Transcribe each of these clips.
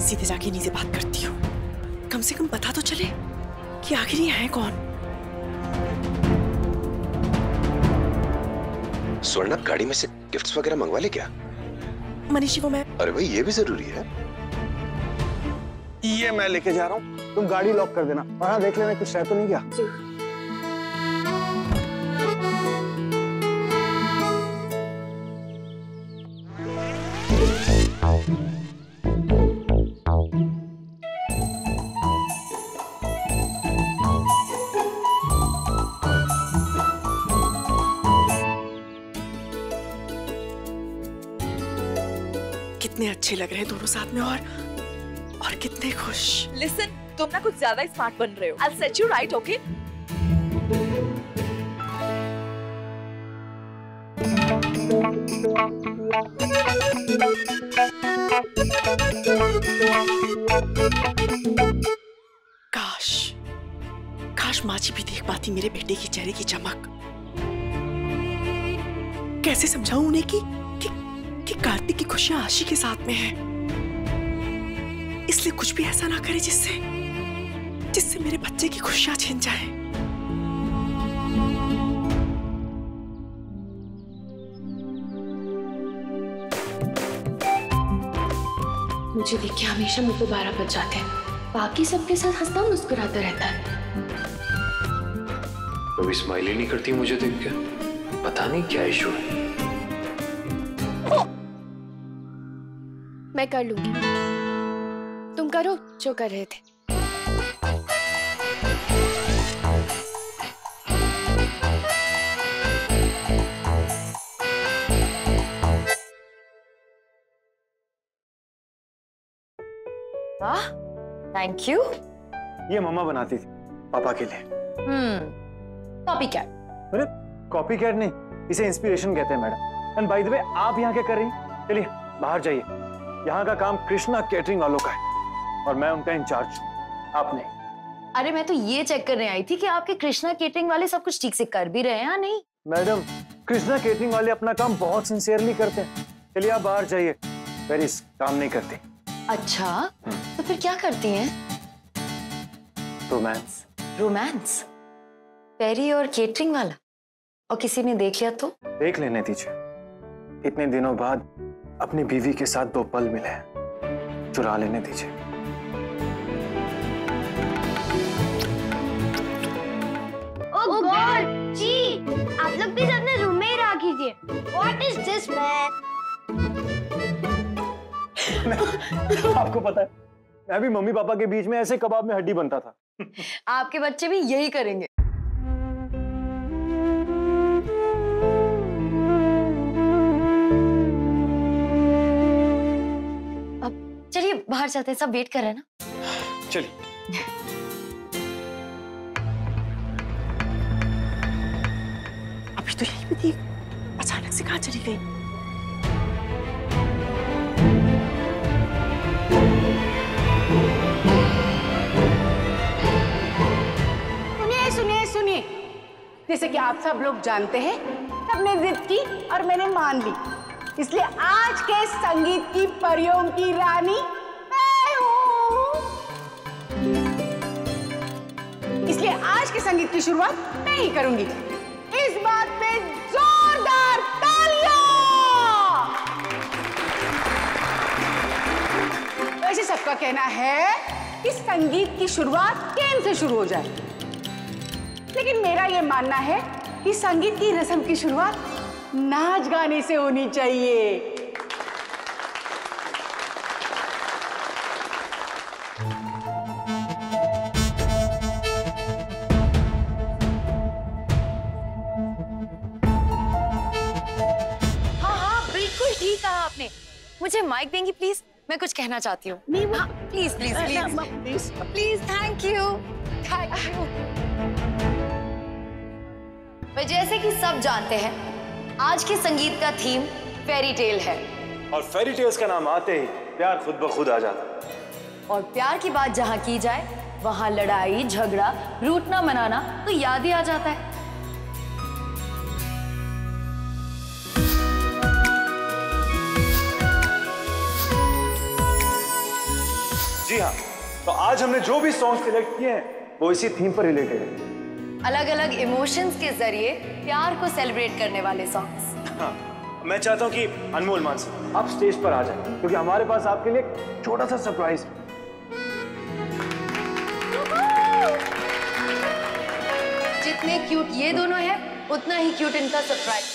सीधे जाके इन्हीं से बात करती हूँ। कम से कम पता तो चले कि आखिर ये है कौन। स्वर्णा, गाड़ी में से गिफ्ट्स वगैरह मंगवा ले क्या? मनीषी वो मैं। अरे भाई, ये भी जरूरी है। ये मैं लेके जा रहा हूँ, तुम गाड़ी लॉक कर देना और हाँ देख लेना कुछ रह तो नहीं गया। कितने अच्छे लग रहे हैं दोनों साथ में और कितने खुश। लिसन, तुम ना कुछ ज्यादा स्मार्ट बन रहे हो। I'll set you right, okay? काश माँ जी भी देख पाती मेरे बेटे के चेहरे की चमक। कैसे समझाऊं उन्हें कि कार्तिक की खुशियां आशी के साथ में है, इसलिए कुछ भी ऐसा ना करे जिससे मेरे बच्चे की खुशियां छिन जाए। मुझे देख के हमेशा मुंह पे 12 बज जाते हैं। बाकी सबके साथ हंसता मुस्कुराता रहता है। कभी स्माइल ही नहीं करती मुझे देख के, पता नहीं क्या इशू है। मैं कर लूंगी, तुम करो जो कर रहे थे। वाह, थैंक यू। ये मम्मा बनाती थी पापा के लिए। Copycat. अरे कॉपी कैट नहीं, इसे इंस्पिरेशन कहते हैं madam. And by the way, आप यहाँ क्या कर रही हैं? चलिए बाहर जाइए, यहाँ का काम कृष्णा केटरिंग वालों का है और मैं उनका इंचार्ज हूँ, आप नहीं। अरे मैं तो ये चेक करने आई थी कि आपके कृष्णा केटरिंग वाले सब कुछ ठीक से कर भी रहे हैं या नहीं। मैडम, कृष्णा केटरिंग वाले अपना काम बहुत सिंसियरली करते हैं। चलिए आप बाहर जाइए, वेरिस काम नहीं करती। अच्छा, तो फिर क्या करती हैं? रोमांस। रोमांस? पेरी और केटरिंग वाला? और किसी ने देख लिया तो? देख लेने दीजिए, इतने दिनों बाद अपनी बीवी के साथ 2 पल मिले हैं, चुरा लेने दीजिए। ओह गॉड जी, आप लोग भी अपने रूम में ही रहा कीजिए। What is this man? आपको पता है, मैं भी मम्मी पापा के बीच में ऐसे कबाब में हड्डी बनता था। आपके बच्चे भी यही करेंगे। अब चलिए बाहर चलते हैं, सब वेट कर रहे हैं ना। चलिए। अभी तो यही भी थी, अचानक से कहाँ चली गई? सुनिए, जैसे कि आप सब लोग जानते हैं, सबने जिद की और मैंने मान ली, इसलिए आज के संगीत की परियों की रानी मैं हूँ। इसलिए आज के संगीत की शुरुआत मैं ही करूंगी। इस बात पे जोरदार तालियां। वैसे सबका कहना है कि संगीत की शुरुआत गेम से शुरू हो जाए, लेकिन मेरा यह मानना है कि संगीत की रस्म की शुरुआत नाच गाने से होनी चाहिए। हाँ, बिल्कुल ठीक कहा आपने। मुझे माइक देंगी प्लीज, मैं कुछ कहना चाहती हूँ। हाँ, please please please please, thank you thank you. जैसे कि सब जानते हैं, आज के संगीत का थीम फेरी टेल है। और फेरी टेल्स का नाम आते ही प्यार खुद ब खुद आ जाता है। और प्यार की बात जहाँ की जाए, वहाँ लड़ाई झगड़ा रूठना मनाना तो याद ही आ जाता है। जी हाँ, तो आज हमने जो भी सॉन्ग सिलेक्ट किए हैं वो इसी थीम पर रिलेटेड है। अलग अलग इमोशंस के जरिए प्यार को सेलिब्रेट करने वाले सॉन्ग्स। हाँ, मैं चाहता हूँ कि अनमोल मानसी आप स्टेज पर आ जाए, क्योंकि हमारे पास आपके लिए एक छोटा सा सरप्राइज है। जितने क्यूट ये दोनों हैं, उतना ही क्यूट इनका surprise.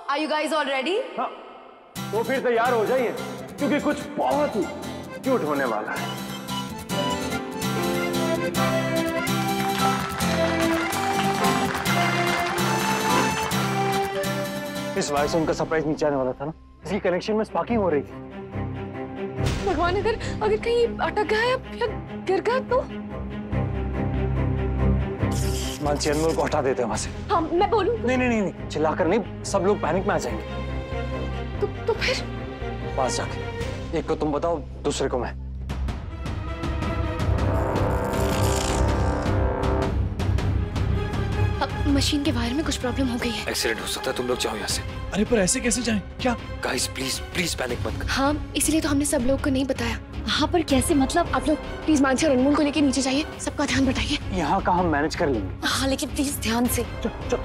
Are you guys all ready? हाँ, तो फिर तैयार हो जाइए, क्योंकि कुछ बहुत ही क्यूट होने वाला है। इस वजह से उनका सरप्राइज नीचे आने वाला था ना, इसकी कनेक्शन में स्पार्किंग हो रही थी। भगवान, अगर कहीं अटक गया या गिर गया तो? मानसी, अनमोल को हटा देते हैं वहां से। हाँ, मैं बोलूं? नहीं, चिल्लाकर नहीं, सब लोग पैनिक में आ जाएंगे। तो फिर? पास जाके, एक को तुम बताओ, दूसरे को मैं। अब मशीन के वायर में कुछ प्रॉब्लम हो गई है। एक्सीडेंट हो सकता है, तुम लोग जाओ यहाँ से। अरे पर ऐसे कैसे जाएं? क्या? गाइस प्लीज प्लीज पैनिक मत कर। हाँ, इसीलिए तो हमने सब लोग को नहीं बताया। हाँ, पर कैसे? मतलब आप लोग प्लीज मानसी और अनमोल को लेके नीचे जाइए, सबका ध्यान बटाइए। यहाँ का हम मैनेज कर लेंगे। हाँ, लेकिन प्लीज ध्यान से। चल।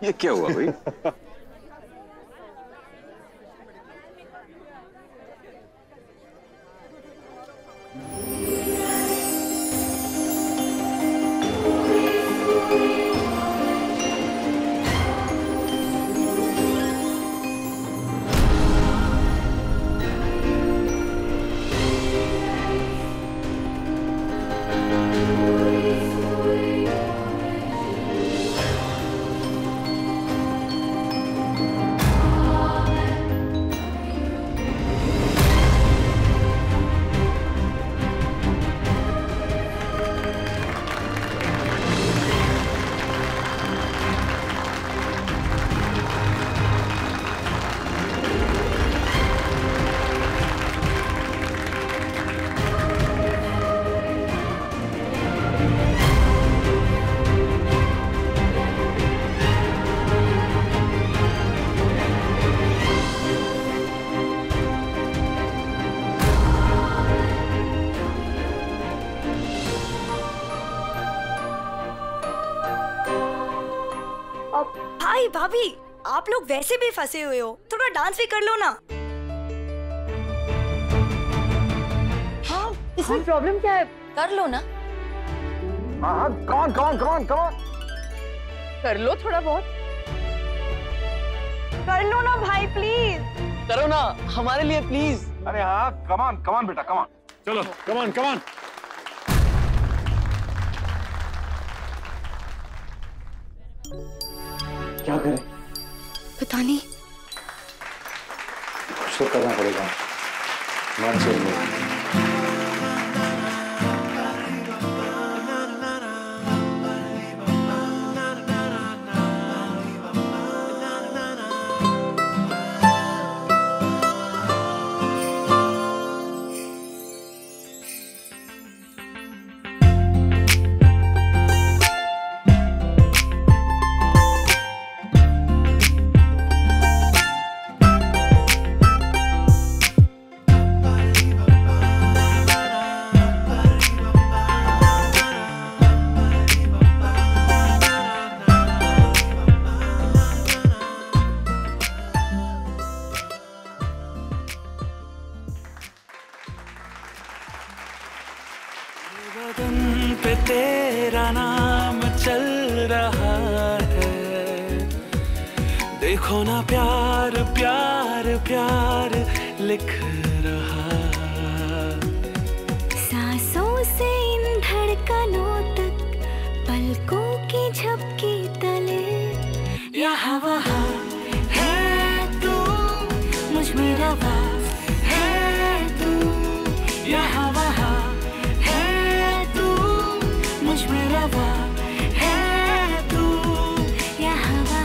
ये क्या हुआ भाई? भाई भाभी, आप लोग वैसे भी फंसे हुए हो, थोड़ा डांस भी कर लो ना। हाँ, इसमें प्रॉब्लम क्या है? कर लो ना। हाँ, कौन? कर लो थोड़ा बहुत। कर लो ना भाई, प्लीज करो ना हमारे लिए प्लीज। अरे हाँ, कमान बेटा, कमान। चलो, कमान। क्या करें? पता नहीं। कुछ तो करना पड़ेगा। मानसी, पे तेरा नाम चल रहा है। देखो ना प्यार प्यार प्यार लिख रहा। सांसों से इन धड़कनों तक, पलकों की झपकी तले, यहाँ वहाँ है तू मुझ में रवा, है तू यहाँ वहाँ है तू मुझ में रवा, है तू यहाँ वहाँ।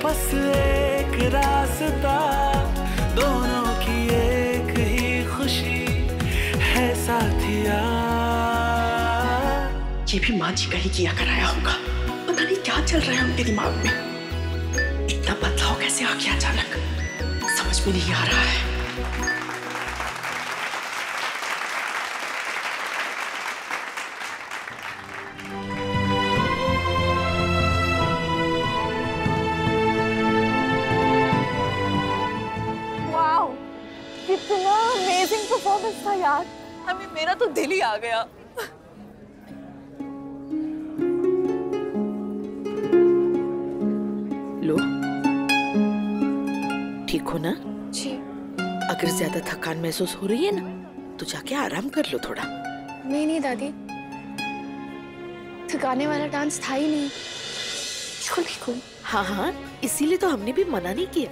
बस एक रास्ता, दोनों की एक ही खुशी है साथिया। ये भी माँ जी का ही किया कराया होगा। पता नहीं क्या चल रहा है उनके दिमाग में। इतना बदलाव कैसे आ गया अचानक, समझ में नहीं आ रहा है। कितना अमेजिंग परफॉर्मेंस था यार। हमें मेरा तो दिल ही आ गया। लो, ठीक हो ना? जी। अगर ज्यादा थकान महसूस हो रही है ना, तो जाके आराम कर लो थोड़ा। नहीं दादी, थकाने वाला डांस था ही नहीं। बिल्कुल। हाँ हाँ, इसीलिए तो हमने भी मना नहीं किया।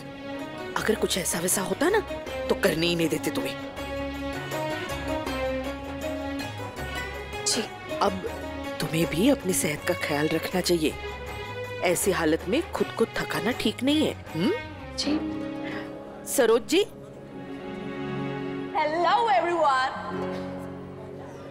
अगर कुछ ऐसा वैसा होता ना तो करने ही नहीं देते तुम्हें। जी। अब तुम्हें भी अपनी सेहत का ख्याल रखना चाहिए। ऐसी हालत में खुद को थकाना ठीक नहीं है। जी। Saroj ji. Hello everyone.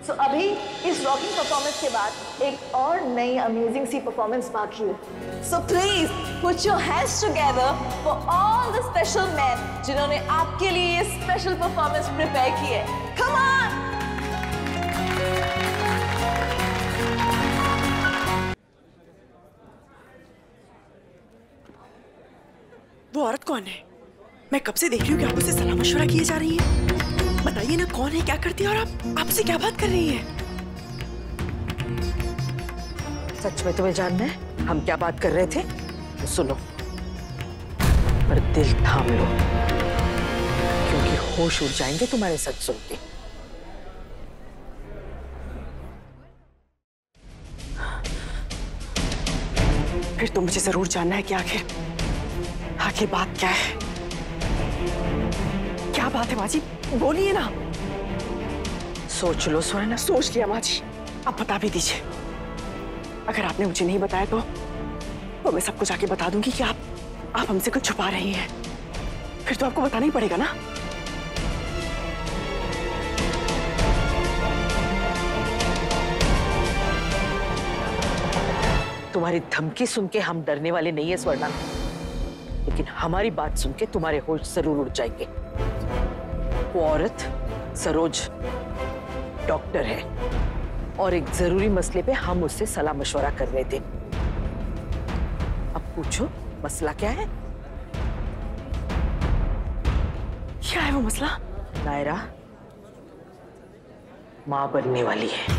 So अभी इस रॉकिंग परफॉर्मेंस के बाद एक और नई अमेजिंग सी परफॉर्मेंस बाकी है। So please put your hands together for all the special man जिन्होंने आपके लिए ये स्पेशल परफॉर्मेंस प्रिपेयर की है। Come on. वो औरत कौन है? मैं कब से देख रही हूँ कि आप उससे सलाह मशवरा किए जा रही है। बताइए ना, कौन है, क्या करती है और आप आपसे क्या बात कर रही है? सच में तुम्हें जानना है हम क्या बात कर रहे थे? तो सुनो, पर दिल थाम लो, क्योंकि होश उड़ जाएंगे तुम्हारे सच सुन के। फिर तो मुझे जरूर जानना है कि आखिर बात क्या है। क्या बात है माँ जी, बोलिए ना। सोच लो स्वर्ण। सोच लिया माँ जी, अब बता भी दीजिए। अगर आपने मुझे नहीं बताया तो मैं सबको जाके बता दूंगी कि आप हमसे कुछ छुपा रही हैं। फिर तो आपको बताना ही पड़ेगा ना। तुम्हारी धमकी सुन के हम डरने वाले नहीं है स्वर्णा, लेकिन हमारी बात सुन के तुम्हारे होश जरूर उड़ जाएंगे। वो औरत सरोज डॉक्टर है और एक जरूरी मसले पे हम उससे सलाह मशवरा कर रहे थे। अब पूछो मसला क्या है? क्या है वो मसला? नायरा मां बनने वाली है।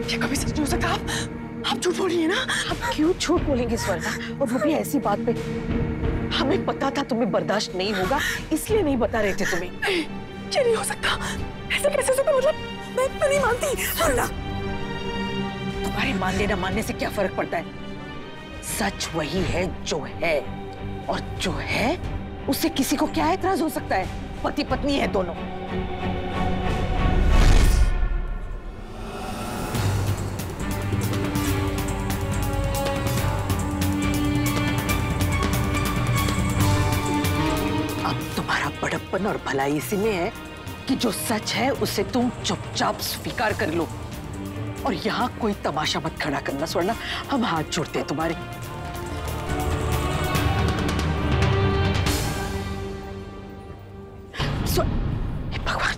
ये कभी सच नहीं हो सकता। आप झूठ बोल रही है ना? हम क्यों झूठ बोलेंगे स्वर्णा, और वो भी ऐसी बात पे। हमें पता था तुम्हें बर्दाश्त नहीं होगा, इसलिए नहीं बता रहे थे तुम्हें। ये नहीं हो सकता, ऐसे कैसे हो सकता? मतलब मैं नहीं मानती। स्वर्णा, तुम्हारे मानने ना मानने से क्या फर्क पड़ता है? सच वही है जो है, और जो है उससे किसी को क्या एतराज हो सकता है? पति पत्नी है दोनों। अब तुम्हारा बड़प्पन और भलाई इसी में है कि जो सच है उसे तुम चुपचाप स्वीकार कर लो, और यहाँ कोई तमाशा मत खड़ा करना स्वर्णा। हम हाथ जोड़ते हैं तुम्हारे। हे भगवान,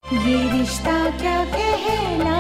ये रिश्ता क्या कहलाता